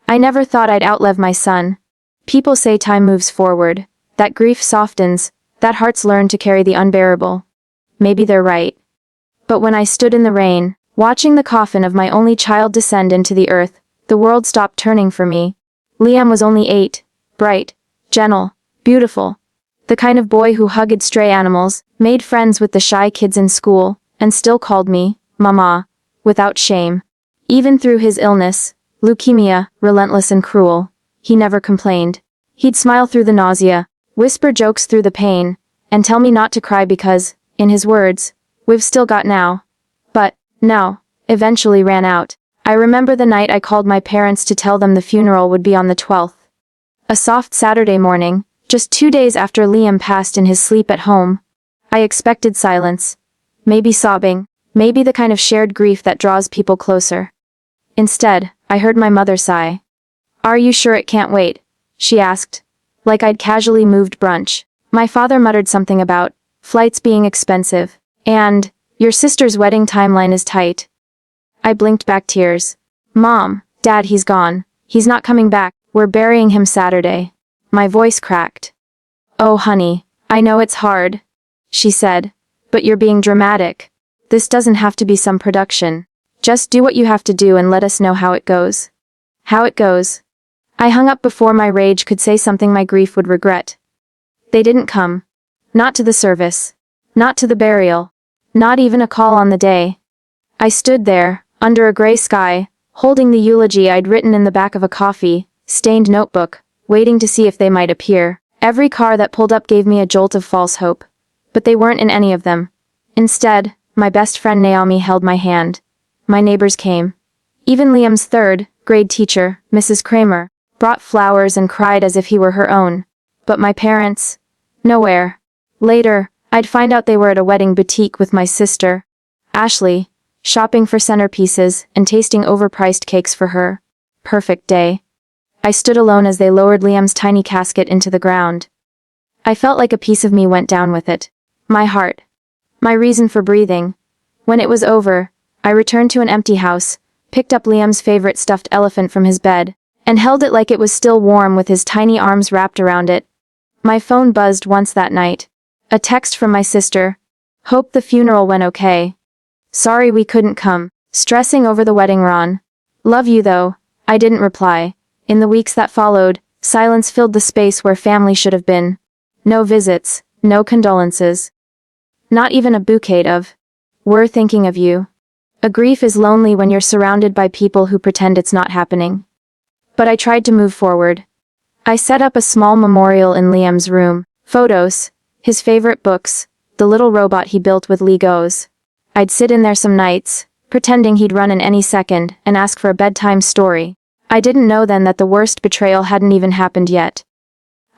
I never thought I'd outlive my son. People say time moves forward, that grief softens, that hearts learn to carry the unbearable. Maybe they're right. But when I stood in the rain, watching the coffin of my only child descend into the earth, the world stopped turning for me. Liam was only 8, bright, gentle, beautiful. The kind of boy who hugged stray animals, made friends with the shy kids in school, and still called me, Mama, without shame. Even through his illness, leukemia, relentless and cruel, he never complained. He'd smile through the nausea, whisper jokes through the pain, and tell me not to cry because, in his words, we've still got now. But, now, eventually ran out. I remember the night I called my parents to tell them the funeral would be on the 12th. A soft Saturday morning, just 2 days after Liam passed in his sleep at home. I expected silence. Maybe sobbing, maybe the kind of shared grief that draws people closer. Instead, I heard my mother sigh. "Are you sure it can't wait?" she asked, like I'd casually moved brunch. My father muttered something about flights being expensive, and your sister's wedding timeline is tight. I blinked back tears. "Mom, Dad, he's gone. He's not coming back. We're burying him Saturday." My voice cracked. "Oh honey, I know it's hard," she said, "but you're being dramatic. This doesn't have to be some production. Just do what you have to do and let us know how it goes." How it goes. I hung up before my rage could say something my grief would regret. They didn't come. Not to the service. Not to the burial. Not even a call on the day. I stood there, under a gray sky, holding the eulogy I'd written in the back of a coffee-stained notebook, waiting to see if they might appear. Every car that pulled up gave me a jolt of false hope. But they weren't in any of them. Instead, my best friend Naomi held my hand. My neighbors came. Even Liam's third-grade teacher, Mrs. Kramer, brought flowers and cried as if he were her own. But my parents? Nowhere. Later, I'd find out they were at a wedding boutique with my sister, Ashley, shopping for centerpieces and tasting overpriced cakes for her. Perfect day. I stood alone as they lowered Liam's tiny casket into the ground. I felt like a piece of me went down with it. My heart. My reason for breathing. When it was over, I returned to an empty house, picked up Liam's favorite stuffed elephant from his bed, and held it like it was still warm with his tiny arms wrapped around it. My phone buzzed once that night. A text from my sister. "Hope the funeral went okay. Sorry we couldn't come. Stressing over the wedding, Ron. Love you though." I didn't reply. In the weeks that followed, silence filled the space where family should have been. No visits, no condolences. Not even a bouquet of, "We're thinking of you." A grief is lonely when you're surrounded by people who pretend it's not happening. But I tried to move forward. I set up a small memorial in Liam's room. Photos, his favorite books, the little robot he built with Legos. I'd sit in there some nights, pretending he'd run in any second, and ask for a bedtime story. I didn't know then that the worst betrayal hadn't even happened yet.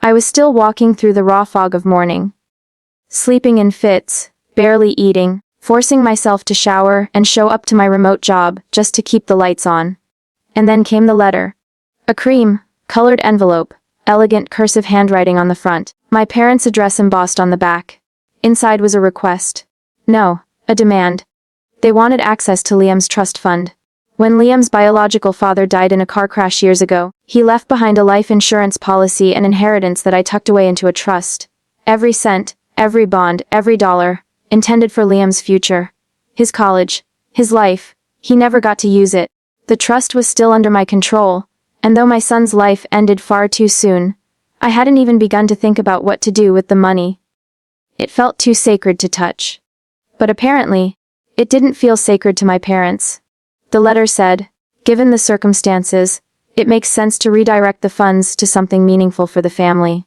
I was still walking through the raw fog of morning. Sleeping in fits, barely eating, forcing myself to shower and show up to my remote job just to keep the lights on. And then came the letter. A cream-colored envelope, elegant cursive handwriting on the front, my parents' address embossed on the back. Inside was a request. No, a demand. They wanted access to Liam's trust fund. When Liam's biological father died in a car crash years ago, he left behind a life insurance policy and inheritance that I tucked away into a trust. Every cent, every bond, every dollar, intended for Liam's future. His college, his life, he never got to use it. The trust was still under my control, and though my son's life ended far too soon, I hadn't even begun to think about what to do with the money. It felt too sacred to touch. But apparently, it didn't feel sacred to my parents. The letter said, "Given the circumstances, it makes sense to redirect the funds to something meaningful for the family.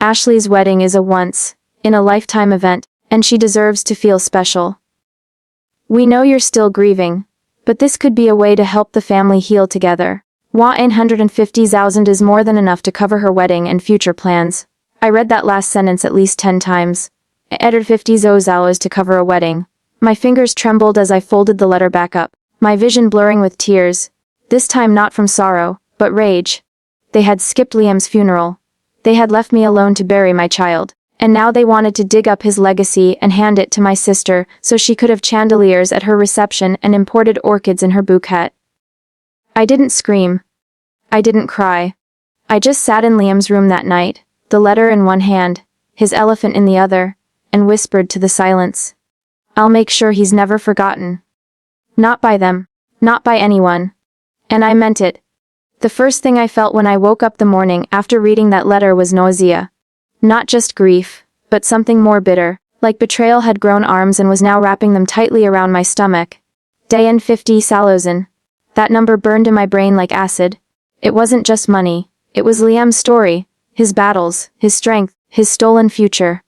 Ashley's wedding is a once-in-a-lifetime event, and she deserves to feel special. We know you're still grieving, but this could be a way to help the family heal together. $150,000 is more than enough to cover her wedding and future plans." I read that last sentence at least 10 times. $150,000 to cover a wedding. My fingers trembled as I folded the letter back up, my vision blurring with tears. This time not from sorrow, but rage. They had skipped Liam's funeral. They had left me alone to bury my child. And now they wanted to dig up his legacy and hand it to my sister so she could have chandeliers at her reception and imported orchids in her bouquet. I didn't scream. I didn't cry. I just sat in Liam's room that night, the letter in one hand, his elephant in the other, and whispered to the silence. I'll make sure he's never forgotten. Not by them. Not by anyone. And I meant it. The first thing I felt when I woke up the morning after reading that letter was nausea. Not just grief, but something more bitter, like betrayal had grown arms and was now wrapping them tightly around my stomach. Dayan 50 Salozin. That number burned in my brain like acid. It wasn't just money. It was Liam's story, his battles, his strength, his stolen future.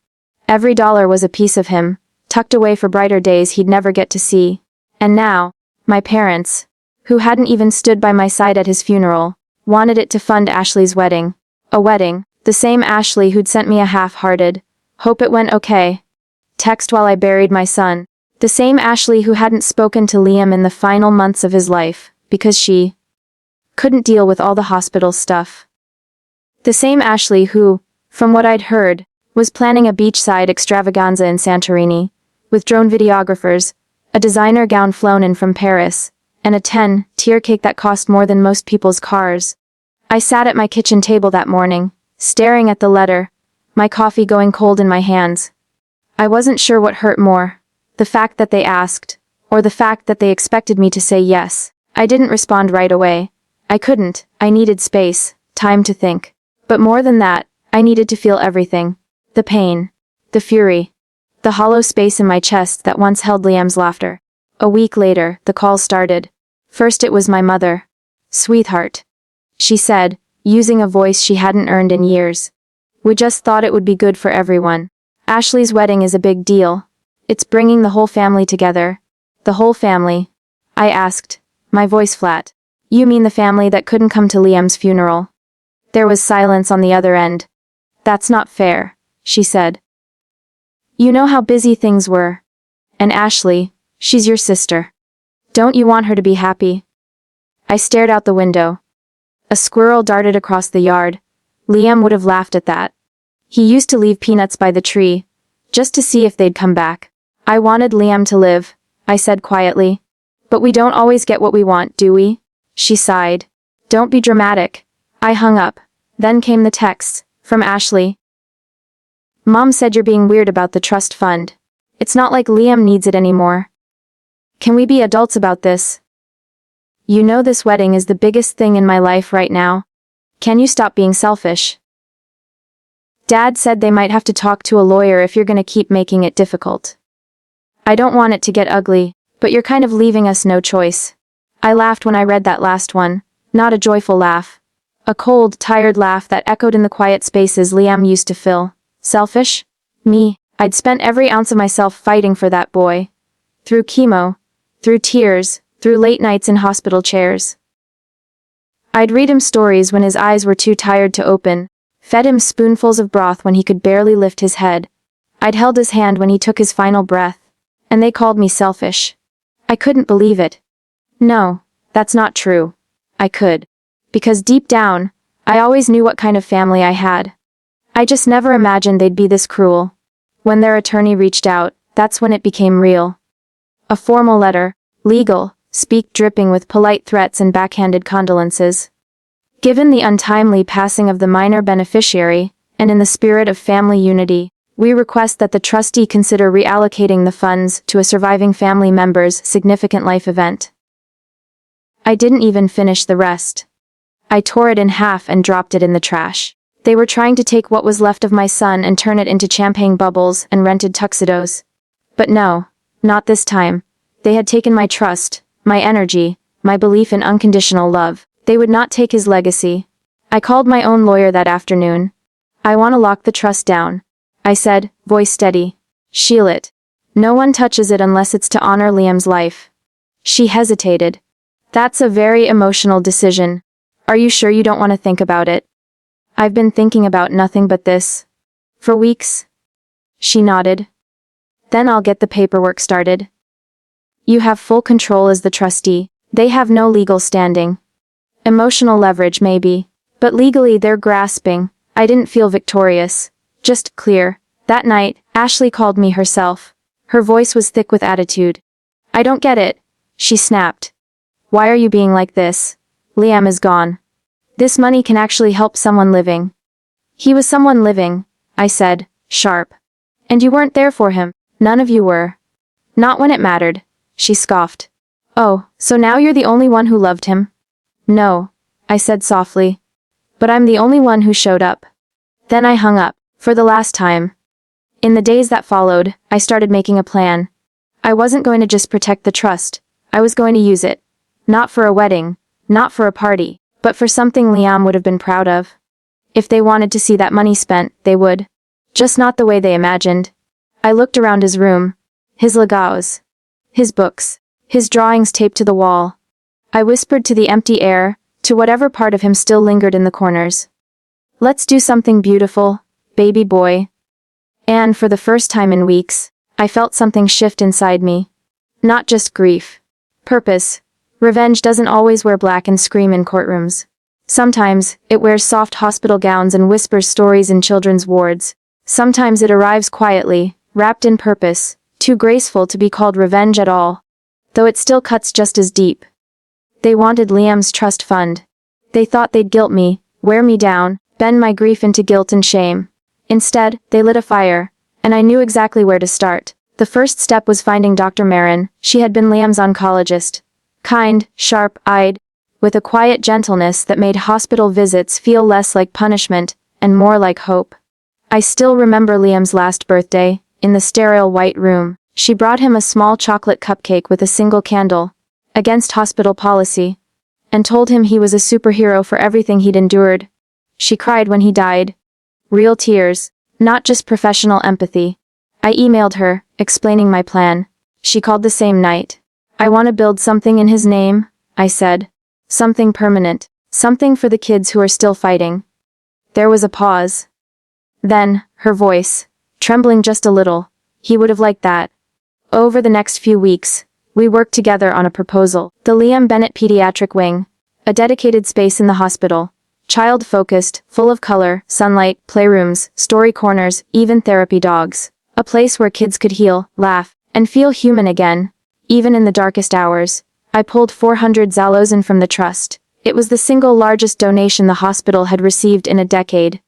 Every dollar was a piece of him, tucked away for brighter days he'd never get to see. And now, my parents, who hadn't even stood by my side at his funeral, wanted it to fund Ashley's wedding. A wedding, the same Ashley who'd sent me a half-hearted, "Hope it went okay" text while I buried my son. The same Ashley who hadn't spoken to Liam in the final months of his life, because she couldn't deal with all the hospital stuff. The same Ashley who, from what I'd heard, was planning a beachside extravaganza in Santorini, with drone videographers, a designer gown flown in from Paris, and a 10-tier cake that cost more than most people's cars. I sat at my kitchen table that morning, staring at the letter, my coffee going cold in my hands. I wasn't sure what hurt more, the fact that they asked, or the fact that they expected me to say yes. I didn't respond right away. I couldn't. I needed space, time to think. But more than that, I needed to feel everything. The pain. The fury. The hollow space in my chest that once held Liam's laughter. A week later, the call started. First it was my mother. "Sweetheart," she said, using a voice she hadn't earned in years. "We just thought it would be good for everyone. Ashley's wedding is a big deal. It's bringing the whole family together." "The whole family?" I asked, my voice flat. "You mean the family that couldn't come to Liam's funeral?" There was silence on the other end. "That's not fair," she said. "You know how busy things were. And Ashley, she's your sister. Don't you want her to be happy?" I stared out the window. A squirrel darted across the yard. Liam would have laughed at that. He used to leave peanuts by the tree, just to see if they'd come back. "I wanted Liam to live," I said quietly. "But we don't always get what we want, do we?" She sighed. "Don't be dramatic." I hung up. Then came the text, from Ashley. "Mom said you're being weird about the trust fund. It's not like Liam needs it anymore. Can we be adults about this? You know this wedding is the biggest thing in my life right now. Can you stop being selfish? Dad said they might have to talk to a lawyer if you're gonna keep making it difficult. I don't want it to get ugly, but you're kind of leaving us no choice." I laughed when I read that last one, not a joyful laugh. A cold, tired laugh that echoed in the quiet spaces Liam used to fill. Selfish? Me. I'd spent every ounce of myself fighting for that boy. Through chemo, through tears, through late nights in hospital chairs. I'd read him stories when his eyes were too tired to open, fed him spoonfuls of broth when he could barely lift his head. I'd held his hand when he took his final breath, and they called me selfish. I couldn't believe it. No, that's not true. I could. Because deep down, I always knew what kind of family I had. I just never imagined they'd be this cruel. When their attorney reached out, that's when it became real. A formal letter, legal, speak dripping with polite threats and backhanded condolences. Given the untimely passing of the minor beneficiary, and in the spirit of family unity, we request that the trustee consider reallocating the funds to a surviving family member's significant life event. I didn't even finish the rest. I tore it in half and dropped it in the trash. They were trying to take what was left of my son and turn it into champagne bubbles and rented tuxedos. But no, not this time. They had taken my trust, my energy, my belief in unconditional love. They would not take his legacy. I called my own lawyer that afternoon. "I want to lock the trust down," I said, voice steady. "Seal it. No one touches it unless it's to honor Liam's life." She hesitated. "That's a very emotional decision. Are you sure you don't want to think about it?" "I've been thinking about nothing but this. For weeks." She nodded. "Then I'll get the paperwork started." "You have full control as the trustee. They have no legal standing. Emotional leverage maybe, but legally they're grasping." I didn't feel victorious, just clear. That night, Ashley called me herself. Her voice was thick with attitude. "I don't get it," she snapped. "Why are you being like this? Liam is gone. This money can actually help someone living. He was someone living, I said, sharp. And you weren't there for him. None of you were. Not when it mattered, she scoffed. Oh, so now you're the only one who loved him? No, I said softly. But I'm the only one who showed up. Then I hung up, for the last time. In the days that followed, I started making a plan. I wasn't going to just protect the trust, I was going to use it. Not for a wedding, not for a party, but for something Liam would have been proud of. If they wanted to see that money spent, they would. Just not the way they imagined. I looked around his room. His legos. His books. His drawings taped to the wall. I whispered to the empty air, to whatever part of him still lingered in the corners. Let's do something beautiful, baby boy. And for the first time in weeks, I felt something shift inside me. Not just grief. Purpose. Revenge doesn't always wear black and scream in courtrooms. Sometimes, it wears soft hospital gowns and whispers stories in children's wards. Sometimes it arrives quietly, wrapped in purpose, too graceful to be called revenge at all. Though it still cuts just as deep. They wanted Liam's trust fund. They thought they'd guilt me, wear me down, bend my grief into guilt and shame. Instead, they lit a fire, and I knew exactly where to start. The first step was finding Dr. Marin. She had been Liam's oncologist. Kind, sharp-eyed, with a quiet gentleness that made hospital visits feel less like punishment, and more like hope. I still remember Liam's last birthday, in the sterile white room. She brought him a small chocolate cupcake with a single candle, against hospital policy, and told him he was a superhero for everything he'd endured. She cried when he died. Real tears, not just professional empathy. I emailed her, explaining my plan. She called the same night. I want to build something in his name, I said. Something permanent. Something for the kids who are still fighting. There was a pause. Then, her voice, trembling just a little. He would have liked that. Over the next few weeks, we worked together on a proposal. The Liam Bennett Pediatric Wing. A dedicated space in the hospital. Child-focused, full of color, sunlight, playrooms, story corners, even therapy dogs. A place where kids could heal, laugh, and feel human again. Even in the darkest hours. I pulled 400 Zalozin from the trust. It was the single largest donation the hospital had received in a decade.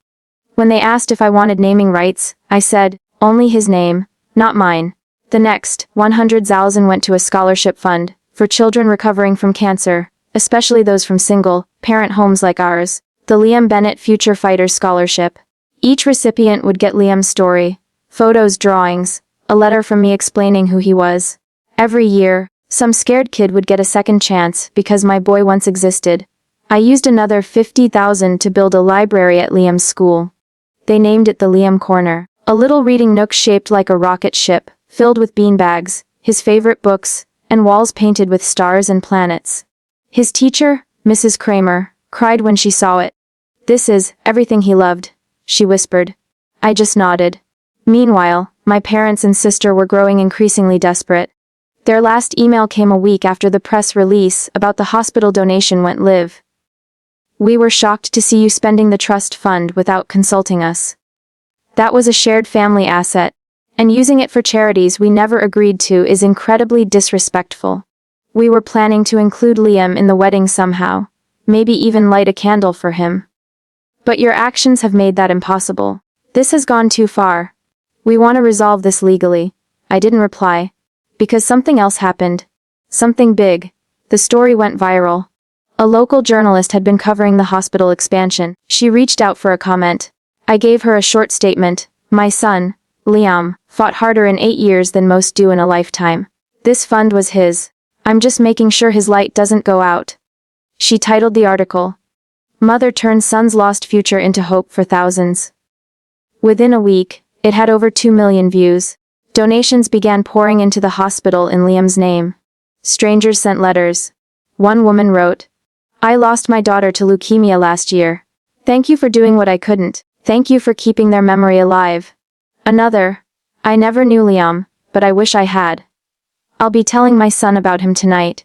When they asked if I wanted naming rights, I said, only his name, not mine. The next, 100 Zalozin went to a scholarship fund, for children recovering from cancer, especially those from single-parent homes like ours, the Liam Bennett Future Fighters Scholarship. Each recipient would get Liam's story, photos, drawings, a letter from me explaining who he was. Every year, some scared kid would get a second chance because my boy once existed. I used another 50,000 to build a library at Liam's school. They named it the Liam Corner, a little reading nook shaped like a rocket ship, filled with beanbags, his favorite books, and walls painted with stars and planets. His teacher, Mrs. Kramer, cried when she saw it. This is everything he loved, she whispered. I just nodded. Meanwhile, my parents and sister were growing increasingly desperate. Their last email came a week after the press release about the hospital donation went live. We were shocked to see you spending the trust fund without consulting us. That was a shared family asset, and using it for charities we never agreed to is incredibly disrespectful. We were planning to include Liam in the wedding somehow, maybe even light a candle for him. But your actions have made that impossible. This has gone too far. We want to resolve this legally. I didn't reply. Because something else happened. Something big. The story went viral. A local journalist had been covering the hospital expansion. She reached out for a comment. I gave her a short statement. My son, Liam, fought harder in 8 years than most do in a lifetime. This fund was his. I'm just making sure his light doesn't go out. She titled the article, Mother Turns Son's Lost Future into Hope for Thousands. Within a week, it had over 2 million views. Donations began pouring into the hospital in Liam's name. Strangers sent letters. One woman wrote, I lost my daughter to leukemia last year. Thank you for doing what I couldn't. Thank you for keeping their memory alive. Another, I never knew Liam, but I wish I had. I'll be telling my son about him tonight.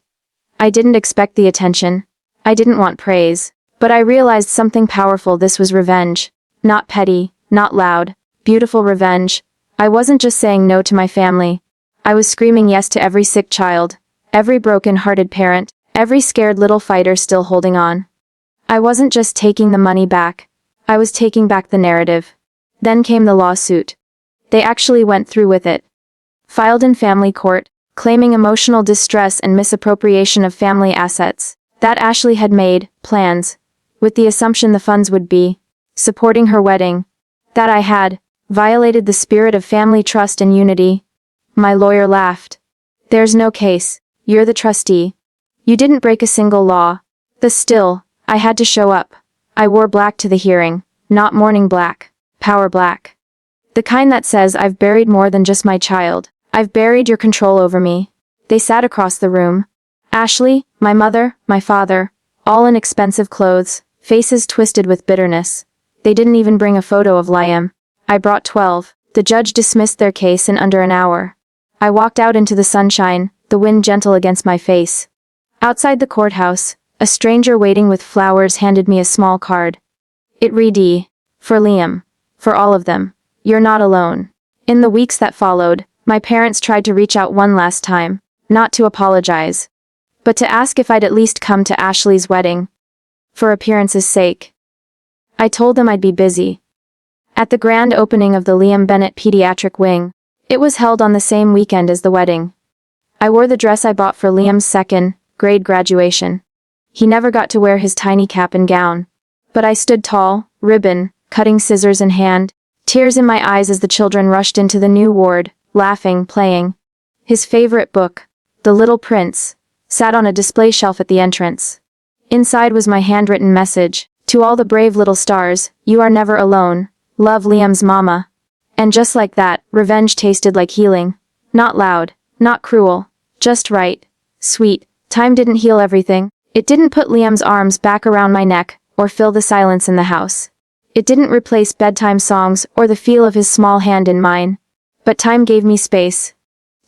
I didn't expect the attention. I didn't want praise. But I realized something powerful. This was revenge. Not petty, not loud, beautiful revenge. I wasn't just saying no to my family. I was screaming yes to every sick child, every broken-hearted parent, every scared little fighter still holding on. I wasn't just taking the money back. I was taking back the narrative. Then came the lawsuit. They actually went through with it. Filed in family court, claiming emotional distress and misappropriation of family assets, that Ashley had made plans, with the assumption the funds would be supporting her wedding, that I had violated the spirit of family trust and unity. My lawyer laughed. There's no case. You're the trustee. You didn't break a single law. Still, I had to show up. I wore black to the hearing, not mourning black, power black. The kind that says I've buried more than just my child. I've buried your control over me. They sat across the room. Ashley, my mother, my father, all in expensive clothes, faces twisted with bitterness. They didn't even bring a photo of Liam. I brought 12. The judge dismissed their case in under an hour. I walked out into the sunshine, the wind gentle against my face. Outside the courthouse, a stranger waiting with flowers handed me a small card. It read E. For Liam. For all of them. You're not alone. In the weeks that followed, my parents tried to reach out one last time, not to apologize, but to ask if I'd at least come to Ashley's wedding. For appearance's sake. I told them I'd be busy. At the grand opening of the Liam Bennett Pediatric Wing, it was held on the same weekend as the wedding. I wore the dress I bought for Liam's second grade graduation. He never got to wear his tiny cap and gown. But I stood tall, ribbon, cutting scissors in hand, tears in my eyes as the children rushed into the new ward, laughing, playing. His favorite book, The Little Prince, sat on a display shelf at the entrance. Inside was my handwritten message, to all the brave little stars, you are never alone. Love, Liam's mama. And just like that, revenge tasted like healing. Not loud, not cruel, just right, sweet. Time didn't heal everything. It didn't put Liam's arms back around my neck, or fill the silence in the house. It didn't replace bedtime songs or the feel of his small hand in mine. But time gave me space.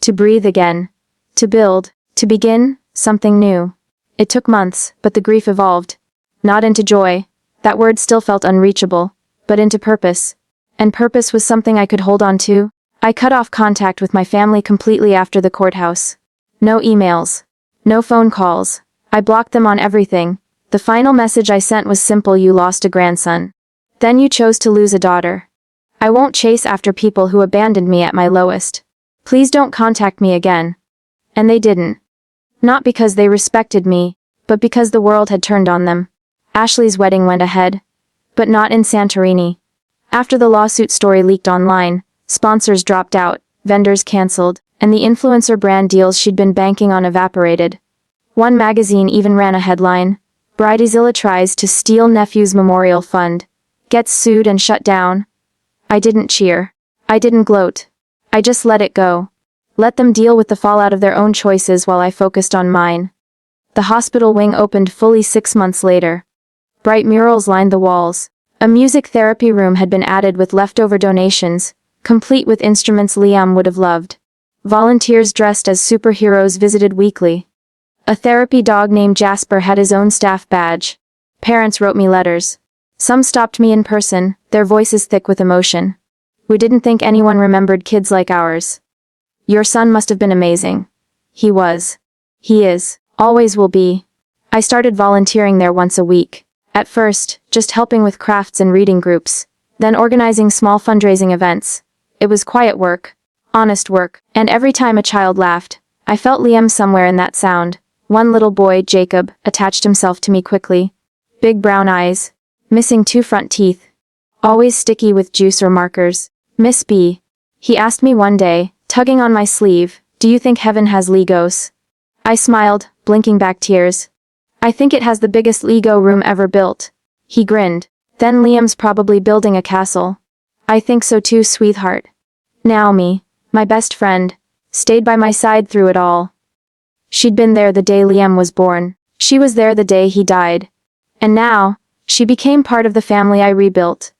To breathe again. To build, to begin, something new. It took months, but the grief evolved. Not into joy. That word still felt unreachable. But into purpose. And purpose was something I could hold on to. I cut off contact with my family completely after the courthouse. No emails. No phone calls. I blocked them on everything. The final message I sent was simple: you lost a grandson. Then you chose to lose a daughter. I won't chase after people who abandoned me at my lowest. Please don't contact me again. And they didn't. Not because they respected me, but because the world had turned on them. Ashley's wedding went ahead. But not in Santorini. After the lawsuit story leaked online, sponsors dropped out, vendors canceled, and the influencer brand deals she'd been banking on evaporated. One magazine even ran a headline: Bridezilla tries to steal nephew's memorial fund. Gets sued and shut down. I didn't cheer. I didn't gloat. I just let it go. Let them deal with the fallout of their own choices while I focused on mine. The hospital wing opened fully 6 months later. Bright murals lined the walls. A music therapy room had been added with leftover donations, complete with instruments Liam would have loved. Volunteers dressed as superheroes visited weekly. A therapy dog named Jasper had his own staff badge. Parents wrote me letters. Some stopped me in person, their voices thick with emotion. We didn't think anyone remembered kids like ours. Your son must have been amazing. He was. He is. Always will be. I started volunteering there once a week. At first, just helping with crafts and reading groups. Then organizing small fundraising events. It was quiet work. Honest work. And every time a child laughed, I felt Liam somewhere in that sound. One little boy, Jacob, attached himself to me quickly. Big brown eyes. Missing 2 front teeth. Always sticky with juice or markers. Miss B. He asked me one day, tugging on my sleeve, do you think heaven has Legos? I smiled, blinking back tears. I think it has the biggest Lego room ever built. He grinned. Then Liam's probably building a castle. I think so too, sweetheart. Naomi, my best friend, stayed by my side through it all. She'd been there the day Liam was born. She was there the day he died. And now, she became part of the family I rebuilt.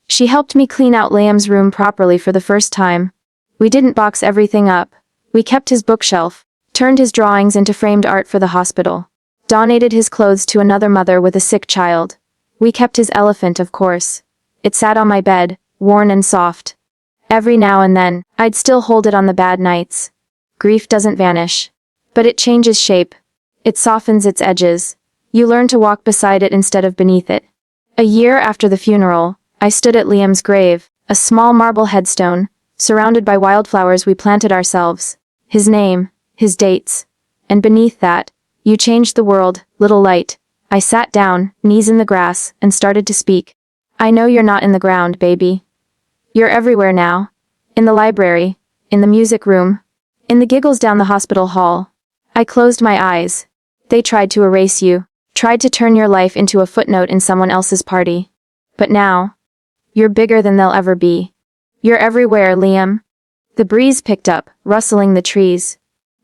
She helped me clean out Liam's room properly for the first time. We didn't box everything up. We kept his bookshelf, turned his drawings into framed art for the hospital, donated his clothes to another mother with a sick child. We kept his elephant, of course. It sat on my bed, worn and soft. Every now and then, I'd still hold it on the bad nights. Grief doesn't vanish. But it changes shape. It softens its edges. You learn to walk beside it instead of beneath it. A year after the funeral, I stood at Liam's grave, a small marble headstone, surrounded by wildflowers we planted ourselves. His name, his dates. And beneath that, "You changed the world, little light." I sat down, knees in the grass, and started to speak. "I know you're not in the ground, baby. You're everywhere now. In the library, in the music room, in the giggles down the hospital hall." I closed my eyes. They tried to erase you, tried to turn your life into a footnote in someone else's party. But now, you're bigger than they'll ever be. You're everywhere, Liam. The breeze picked up, rustling the trees.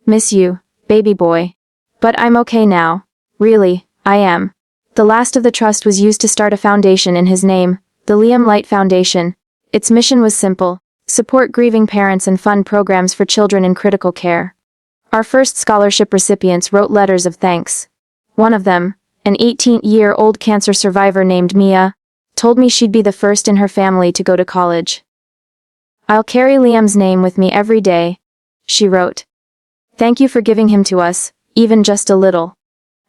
"Miss you, baby boy. But I'm okay now. Really, I am." The last of the trust was used to start a foundation in his name, the Liam Light Foundation. Its mission was simple: support grieving parents and fund programs for children in critical care. Our first scholarship recipients wrote letters of thanks. One of them, an 18-year-old cancer survivor named Mia, told me she'd be the first in her family to go to college. "I'll carry Liam's name with me every day," she wrote. "Thank you for giving him to us, even just a little."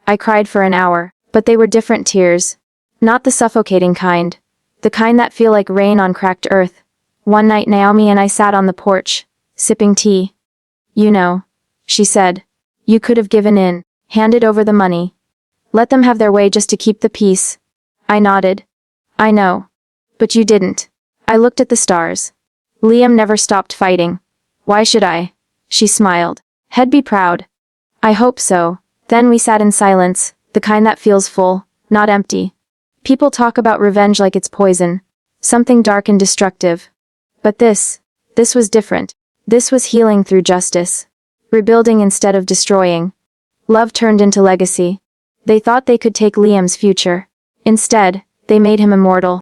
I cried for an hour, but they were different tears. Not the suffocating kind. The kind that feel like rain on cracked earth. One night Naomi and I sat on the porch, sipping tea. "You know," she said, "you could have given in, handed over the money. Let them have their way just to keep the peace." I nodded. "I know. But you didn't." I looked at the stars. Liam never stopped fighting. "Why should I?" She smiled. "He'd be proud." "I hope so." Then we sat in silence, the kind that feels full, not empty. People talk about revenge like it's poison, something dark and destructive. But this was different. This was healing through justice. Rebuilding instead of destroying. Love turned into legacy. They thought they could take Liam's future. Instead, they made him immortal.